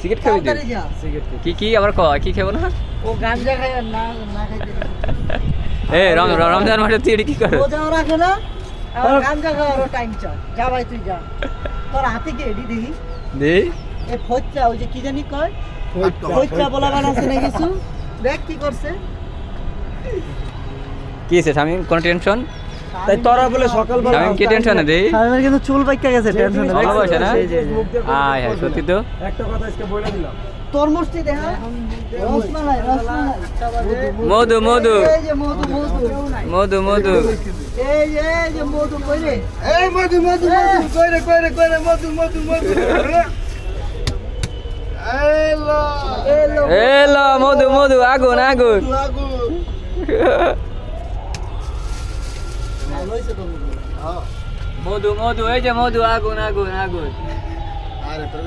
Cigarette খাবি তুই? তাড়াতাড়ি যা। কি কি আবার কয় কি খাবো না? ও গাঞ্জা খায় আর না খাইতে এ রমজান মাসে তুই এটা কি করে? রোজাও রাখে না আর গাঞ্জা খাওয়ারও টাইম চায়। যা ভাই তুই যা। তোর হাতে কি এডি দেখি? দে এ ফচ্চা ওই যে কি জানি কয়? ফচ্চা বলা বানাচ্ছে না কিছু? দেখ কি করছে? কি আছে শামিম, কোন টেনশন? তাই তোরা বলে সকালবেলা শামিম কি টেনশনে দেই? শামিমের কিন্তু চুল পাইকা গেছে টেনশনে। ভালো বসে না? আয় হ্যাঁ সত্যি তো। একটা কথা আজকে বলে দিলাম। তরমুজটি দেখা রসমালাই মধু মধু এই যে মধু মধু মধু এই যে মধু কই রে এই মধু কইরে মধু এলো এলো এলো মধু মধু আগুন আগুন। লাগু ভালো হইছে তো মধু মধু এই যে মধু আগুন আগুন আগুন। আরে তোর